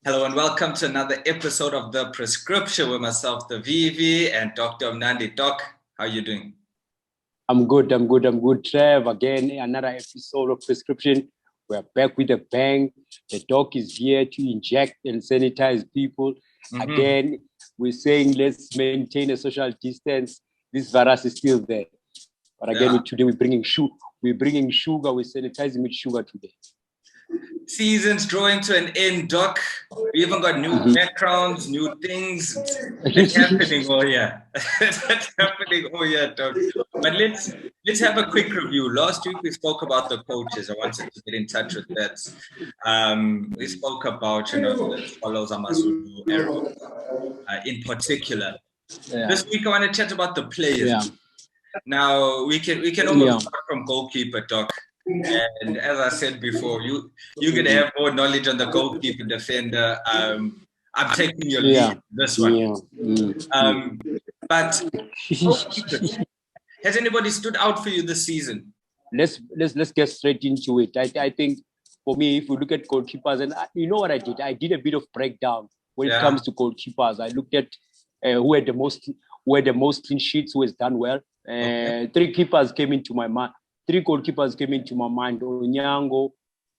Hello and welcome to another episode of The Prescription with myself, the Vivi, and Dr. Mnandi. Doc, how are you doing? I'm good, Trev. Again, another episode of Prescription. We're back with a bang. The doc is here to inject and sanitize people. Again, we're saying let's maintain a social distance. This virus is still there. But again, today we're bringing sugar. We're sanitizing with sugar today. Season's drawing to an end, Doc. We even got new backgrounds, new things. It's happening all year. It's happening all year, Doc. But let's have a quick review. Last week we spoke about the coaches. I wanted to get in touch with that. We spoke about the Swallows Amazulu Arrow in particular. Yeah. This week I want to chat about the players. Yeah. Now we can almost start from goalkeeper, Doc. And as I said before, you're gonna have more knowledge on the goalkeeper defender. I'm taking your lead this one. But has anybody stood out for you this season? Let's get straight into it. I think for me, if we look at goalkeepers, and you know what I did? I did a bit of breakdown when it comes to goalkeepers. I looked at who had the most clean sheets, who has done well. Three keepers came into my mind. Three goalkeepers came into my mind: Onyango,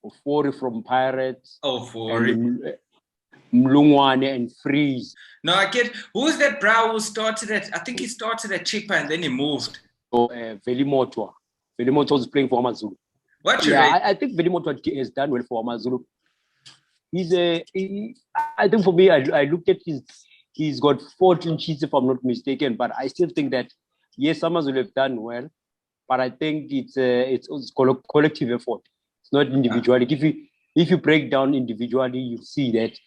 Ofori from Pirates, Mlungwane, and Freeze. No, I get. Who's that brow who started at? I think he started at Chippa and then he moved. Velimotwa. Velimotwa was playing for Amazulu. What? I think Velimotwa has done well for Amazulu. I think for me, I looked at he's got 14 sheets if I'm not mistaken, but I still think that yes, Amazulu have done well. But I think it's collective effort. It's not individually. If you break down individually, you see that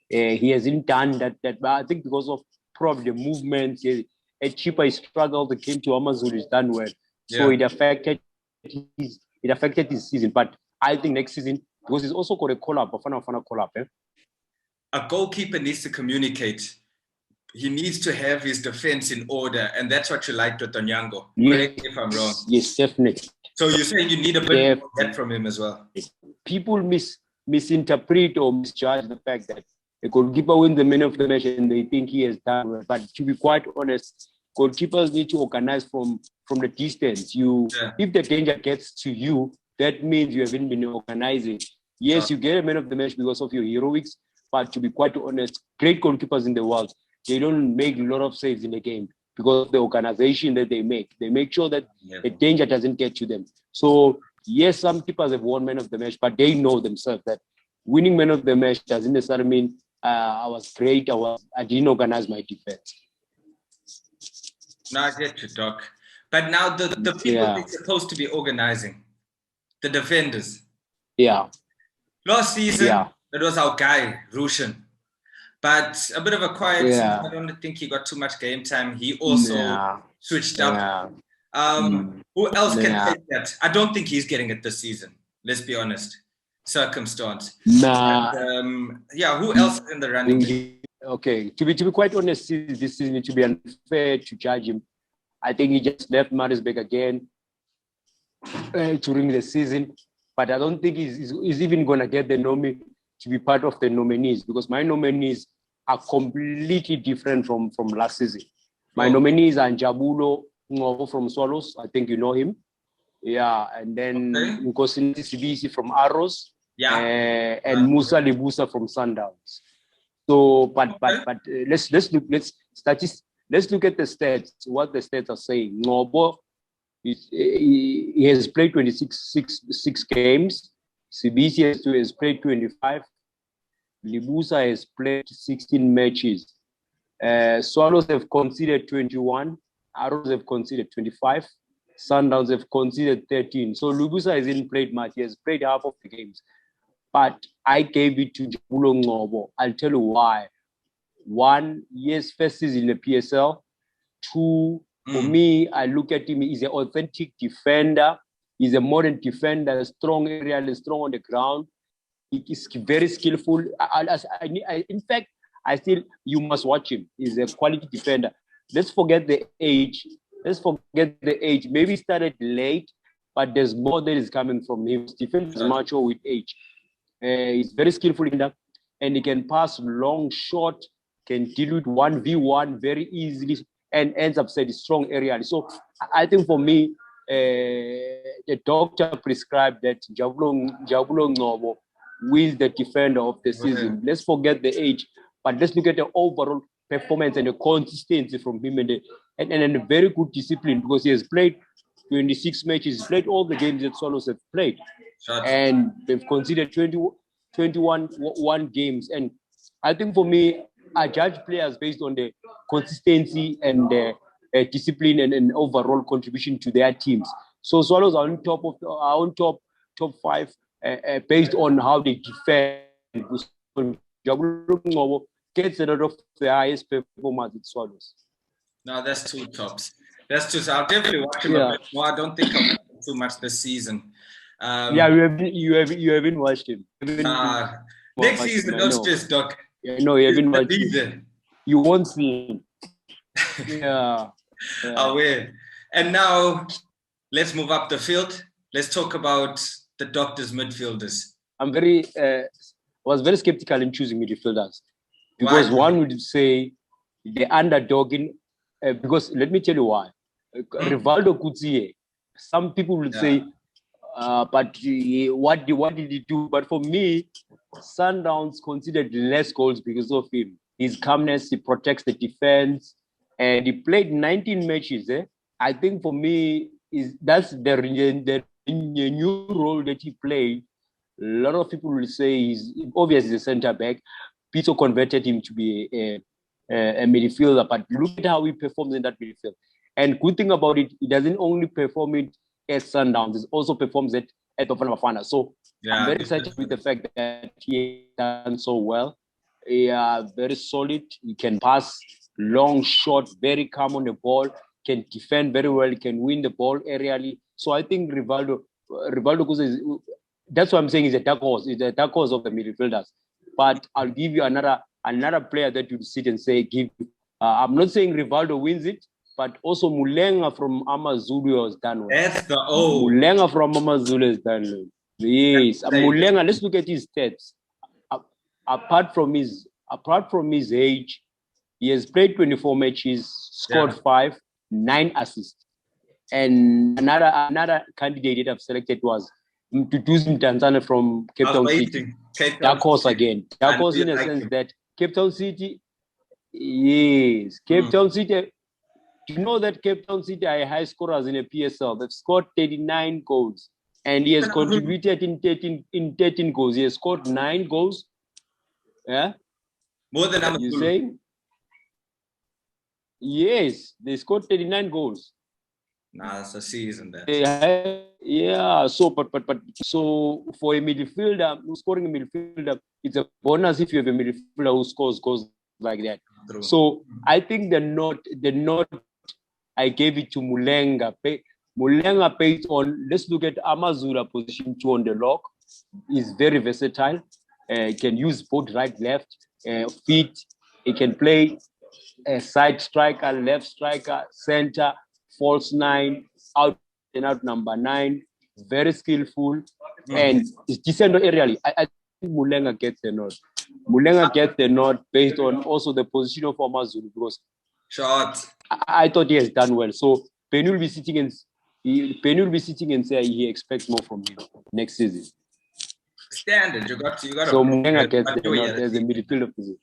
he hasn't done that. But I think because of probably the movements, at Chippa he struggled. The came to Amazulu, he's done well, so it affected his season. But I think next season, because he's also got a call-up, a call-up. A goalkeeper needs to communicate. He needs to have his defense in order, and that's what you liked with Onyango. Correct me if I'm wrong. Yes, definitely. So you're saying you need a bit of that from him as well? People misinterpret or misjudge the fact that a goalkeeper wins the man of the match and they think he has done well. But to be quite honest, goalkeepers need to organize from the distance. If the danger gets to you, that means you haven't been organizing. Yes, you get a man of the match because of your heroics, but to be quite honest, great goalkeepers in the world, they don't make a lot of saves in the game because of the organization that they make. They make sure that the danger doesn't get to them. So, yes, some keepers have won man of the match, but they know themselves that winning man of the match doesn't necessarily mean I was great, I didn't organize my defense. No, I get you, Doc. But now the people they're supposed to be organizing, the defenders. Yeah. Last season, it was our guy, Rushan. But a bit of a quiet season. I don't think he got too much game time. He also switched up. Who else can take that? I don't think he's getting it this season. Let's be honest. Circumstance. Who else is in the running? Okay. To be quite honest, this season to be unfair to judge him. I think he just left Maritzburg again during the season. But I don't think he's even going to get the nominee to be part of the nominees, because my nominees are completely different from last season. My nominees are Njabulo Ngovo from Swallows. I think you know him. Yeah, and then Nkosini Sibisi from Arrows. Yeah. And Musa Libusa from Sundowns. So, but let's look at the stats. What the stats are saying. Ngobo he has played 26 games. Sibisi has played 25. Libusa has played 16 matches. Swallows have conceded 21. Arrows have conceded 25. Sundowns have conceded 13. So Libusa hasn't played much. He has played half of the games. But I gave it to Njabulo Ngobo. I'll tell you why. One, yes, first season in the PSL. Two, for me, I look at him, he's an authentic defender. He's a modern defender, strong aerial, strong on the ground. He is very skillful. In fact, you must watch him. He's a quality defender. Let's forget the age. Maybe he started late, but there's more that is coming from him. His defense is mature with age. He's very skillful in that. and he can pass long, short, can deal with 1v1 very easily, and ends up setting strong aerially. So I think for me, the doctor prescribed that Jabulo Ngobo wins the defender of the season. Let's forget the age, but let's look at the overall performance and the consistency from him, and a very good discipline, because he has played 26 matches, he's played all the games that Swallows have played. And they've considered 21 games. And I think for me, I judge players based on the consistency and the discipline and overall contribution to their teams. So Swallows are on top five based on how they defend. Gets a lot of the highest performance at Swallows. No, that's two tops. That's two. So I'll definitely watch him a bit more. I don't think I've watched too much this season. You haven't watched him. Next season, don't stress, Doc. No, you haven't watched him. You won't see him. Yeah. Aware. And now let's move up the field. Let's talk about the Doctor's midfielders. I was very skeptical in choosing midfielders, because one would say the underdog because let me tell you why. Rivaldo Kutie, some people will say, but what did he do? But for me, Sundowns considered less goals because of him. His calmness, he protects the defense, and he played 19 matches. I think for me, that's the new role that he played. A lot of people will say he's obviously a centre back. Pito converted him to be a midfielder, but look at how he performs in that midfield. And good thing about it, he doesn't only perform it at Sundowns, he also performs it at Bafana Bafana. So I'm very excited with the fact that he done so well. Very solid. He can pass long, short, very calm on the ball, can defend very well, can win the ball aerially. So I think Rivaldo Kuze that's what I'm saying, is a dark horse. It's a dark horse of the midfielders. But I'll give you another player that you sit and say, I'm not saying Rivaldo wins it, but also Mulenga from Amazulu has done well. That's the Mulenga from Amazulu has done well. Yes, Mulenga. Let's look at his stats. Apart from his age, he has played 24 matches, scored 5, 9 assists. And another candidate that I've selected was Mtutuzi Mtanzania from Cape Town City. Dark horse again. Dark horse in the sense that Cape Town City, yes, Cape Town City. Do you know that Cape Town City are high scorers in a PSL? They've scored 39 goals, and he has contributed in 13 goals. He has scored 9 goals. Yeah, more than I'm saying. Yes, they scored 39 goals. Nah, that's a season there. Yeah, so for a midfielder who's scoring a midfielder, it's a bonus if you have a midfielder who scores goals like that. True. So I think the note I gave it to Mulenga. Mulenga based on, let's look at Amazula position 2 on the lock. He's very versatile. He can use both right, left, feet. He can play a side striker, left striker, center, false 9, out and out number 9, very skillful, and it's decent aerially. I think Mulenga gets the nod. Mulenga gets the nod based on also the position of Amazulu, because I thought he has done well. So Penny will be sitting and say he expects more from him next season. Standard, you got. So Mulenga gets the nod as a midfielder position.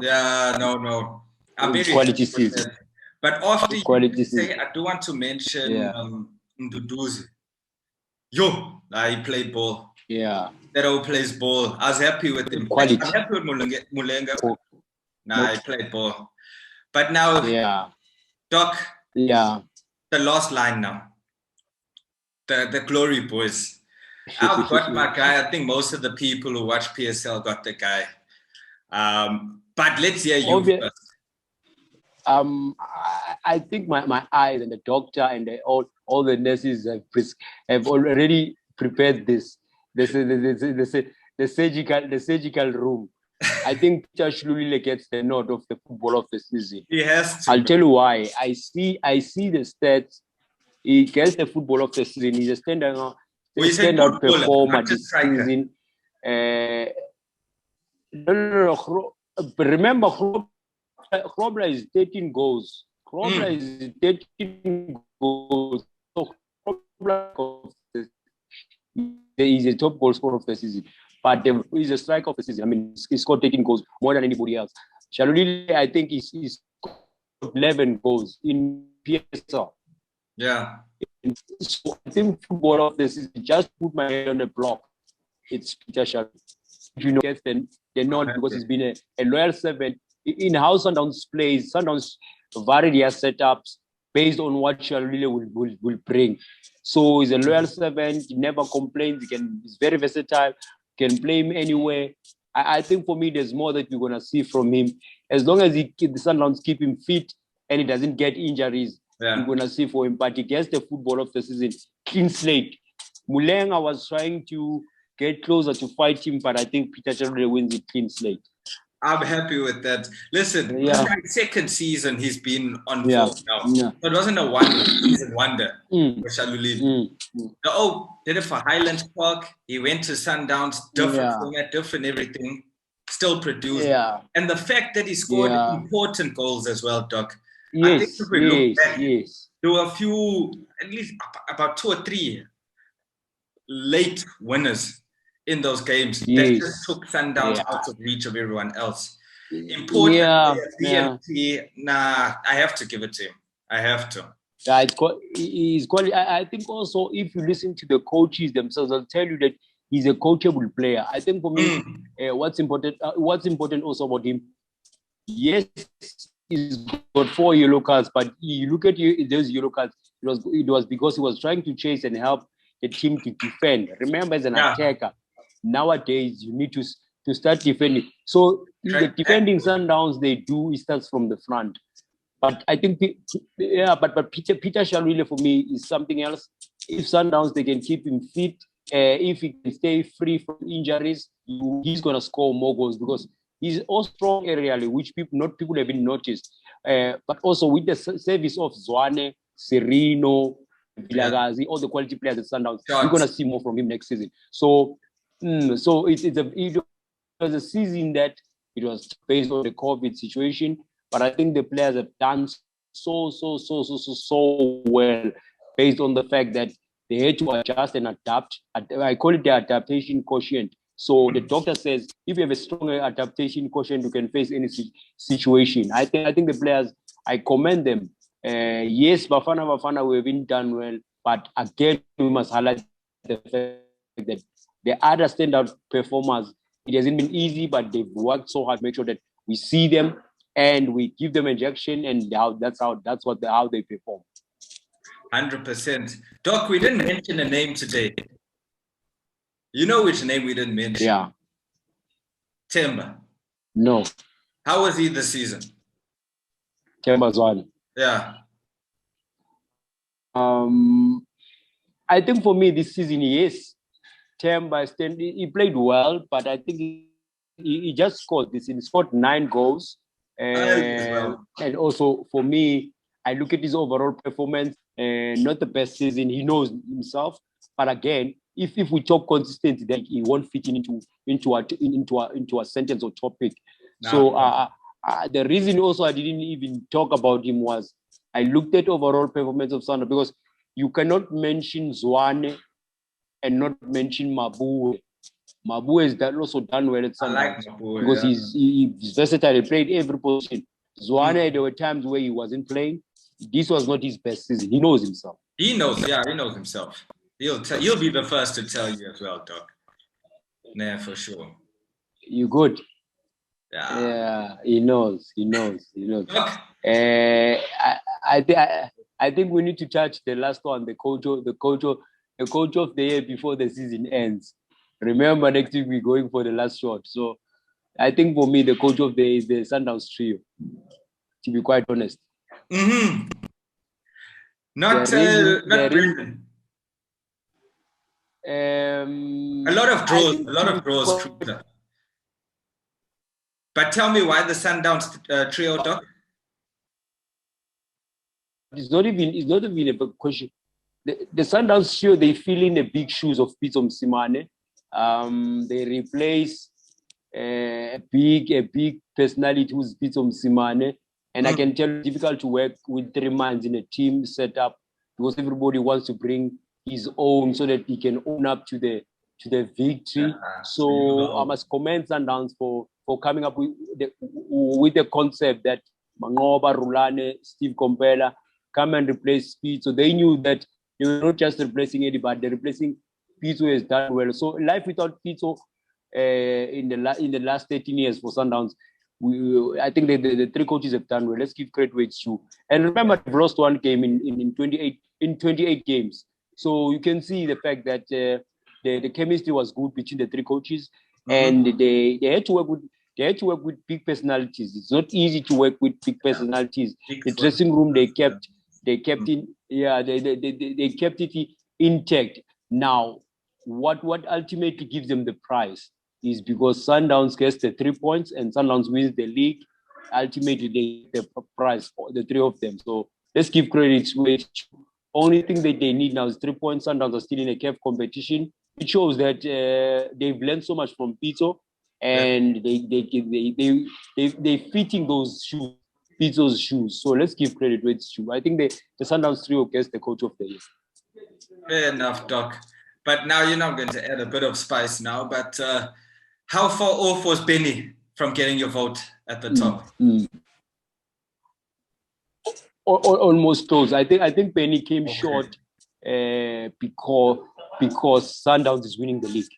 Yeah, no. I'm very quality season. But after you say, I do want to mention Nduduzi. He played ball. Yeah. That all plays ball. I was happy with him. Quality. I'm happy with Mulenga. He played ball. But now, Doc, the last line now. The Glory Boys. I've got my guy. I think most of the people who watch PSL got the guy. But let's hear you first. I think my eyes and the doctor and all the nurses have already prepared this. The surgical room. I think Peter Shlulile gets the nod of the football of the season. He has to. I'll tell you why. I see the stats. He gets the football of the season. He's a standout performer this season. No. Remember, Krobler is 13 goals. Krobler is 13 goals. So Krobler is a top goal scorer of the season. But he's a striker of the season. I mean, he scored 13 goals more than anybody else. Shalulile, I think, he's 11 goals in PSL. Yeah. So I think football of the season, just put my head on the block. It's Peter Shalulile. If you know, yes, then they're not, because he's been a loyal servant. In how Sundowns plays, Sundowns vary their setups based on what Shalulile will bring. So he's a loyal servant. He never complains. He's very versatile. Can play him anywhere. I think for me, there's more that we're gonna see from him. As long as the Sundowns keep him fit and he doesn't get injuries, we're gonna see for him. But he gets the football of the season, clean slate. Mulenga was trying to get closer to fight him, but I think Peter Shalulile wins it clean slate. I'm happy with that. Listen, this is my second season he's been on form now. So it wasn't a one-season wonder for Shalulile. Did it for Highlands Park. He went to Sundowns, different format, different everything, still produced. And the fact that he scored important goals as well, Doc. I think if we look back, there were a few, at least about 2 or 3 late winners in those games that just took Sundowns out of reach of everyone else. Important BMT, I have to give it to him. I have to. I think also, if you listen to the coaches themselves, they'll tell you that he's a coachable player. I think for me, what's important also about him, yes, he's got 4 yellow cards, but you look at those yellow cards, it was because he was trying to chase and help the team to defend. Remember, as an attacker, nowadays you need to start defending. So the defending Sundowns they do, it starts from the front. But I think, but Peter Shalulile for me is something else. If Sundowns they can keep him fit, if he can stay free from injuries, he's gonna score more goals because he's also strong aerially, which people haven't noticed. But also with the service of Zwane, Serino, Vilagazi, all the quality players at Sundowns, you're gonna see more from him next season. So it was a season that it was based on the COVID situation, but I think the players have done so well based on the fact that they had to adjust and adapt. I call it the adaptation quotient. So the doctor says if you have a strong adaptation quotient, you can face any situation. I think the players, I commend them. Yes, Bafana, we haven't done well, but again, we must highlight the fact that the other standout performers, it hasn't been easy, but they've worked so hard to make sure that we see them and we give them injection, and that's how they perform. 100%. Doc, we didn't mention a name today. You know which name we didn't mention? Yeah. Temba. No. How was he this season? Temba's one. Yeah. I think for me this season, yes, Temba, he played well, but I think he just scored this. He scored 9 goals. And also for me, I look at his overall performance, not the best season. He knows himself. But again, if we talk consistency, then he won't fit into a sentence or topic. No. So the reason also I didn't even talk about him was I looked at overall performance of Sandra, because you cannot mention Zwane and not mention Mabue. Mabue has also done well at Sandra because he's versatile. He played every position. Zwane, there were times where he wasn't playing. This was not his best season. He knows himself. He knows himself. He'll be the first to tell you as well, Doc. Yeah, for sure. You good? Yeah, he knows. Doc? I think we need to touch the last one, the coach of the year before the season ends. Remember, next week we're going for the last shot. So I think for me, the coach of the year is the Sundowns trio, to be quite honest. Mm-hmm. Not Brendan. A lot of draws. But tell me why the Sundowns trio, Doc? It's not even a question. The Sundowns trio, they fill in the big shoes of Pitso Msimane. They replace a big personality who's Pitso Msimane. And I can tell it's difficult to work with 3 minds in a team setup because everybody wants to bring his own so that he can own up to the victory. So I must commend Sundowns for coming up with the concept that Mangoba, Rulane, Steve Kompela come and replace Speed. So they knew that they were not just replacing anybody, they're replacing Pitso, who has done well. So life without Pitso in the last 13 years for Sundowns, I think the 3 coaches have done well. Let's give credit where it's due. And remember, they've lost 1 game in 28 games. So you can see the fact that the chemistry was good between the 3 coaches, and they had to work with big personalities. It's not easy to work with big personalities. The dressing room they kept it intact. Now, what ultimately gives them the prize is because Sundowns gets the 3 points and Sundowns wins the league. Ultimately, they get the prize for the 3 of them. So let's give credit where it's due. Only thing that they need now is 3 points. Sundowns are still in a CAF competition. It shows that they've learned so much from Pitso, and they're fitting those shoes, Pitso's shoes. So let's give credit where it's due. I think the Sundowns trio gets the coach of the year. Fair enough, Doc. But now you're not going to add a bit of spice now. But how far off was Benny from getting your vote at the top? Almost close. I think Benny came short because Sundowns is winning the league.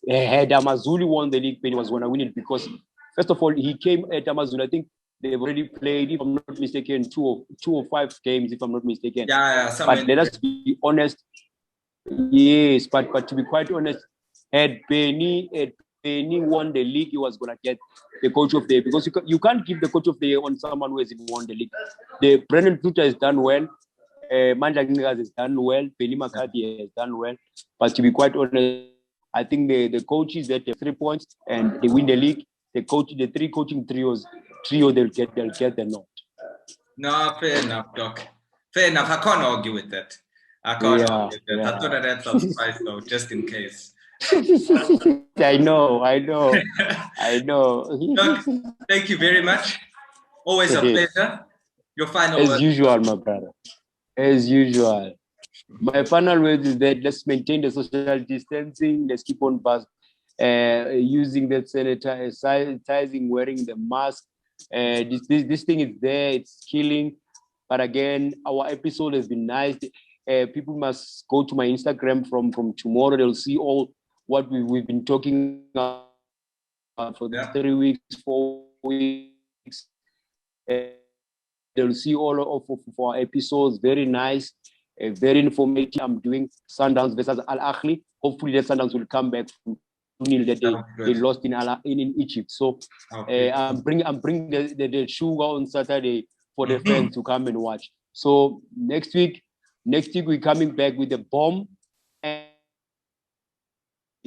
Had Amazulu won the league, Benny was going to win it because, first of all, he came at Amazulu. I think they've already played, if I'm not mistaken, 2 or 5 games, if I'm not mistaken. Yeah. But let us be honest. Yes, but to be quite honest, had Benny won the league, he was going to get the coach of the year, because you can't give the coach of the year on someone who hasn't won the league. The Brendan Fluter has done well. Mandla Gnigas has done well. Benny McCarthy has done well. But to be quite honest, I think the coaches that have 3 points and they win the league, the 3 coaching trio, they'll get the nod. No, fair enough, Doc. Fair enough. I can't argue with that. I thought I'd add some spice though, just in case. I know. Doc, thank you very much. Always a pleasure. Your final word. As usual, my brother. As usual. My final word is that let's maintain the social distancing. Let's keep on using that sanitizing, wearing the mask. This thing is there. It's killing. But again, our episode has been nice. People must go to my Instagram from tomorrow. They'll see all what we've been talking about for the 3 weeks, 4 weeks. They'll see all of our episodes. Very nice, very informative. I'm doing Sundowns versus Al Ahly. Hopefully, the Sundowns will come back from 2-0 that they lost in Egypt. So I'm bringing the sugar on Saturday for the fans to come and watch. So next week we're coming back with a bomb and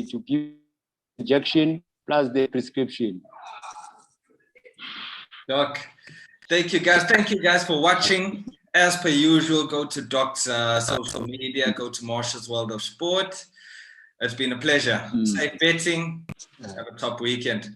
to give injection plus the prescription. Doc, thank you guys for watching. As per usual, go to Doc's social media, go to Marshall's World of Sport. It's been a pleasure. Safe betting. Have a top weekend.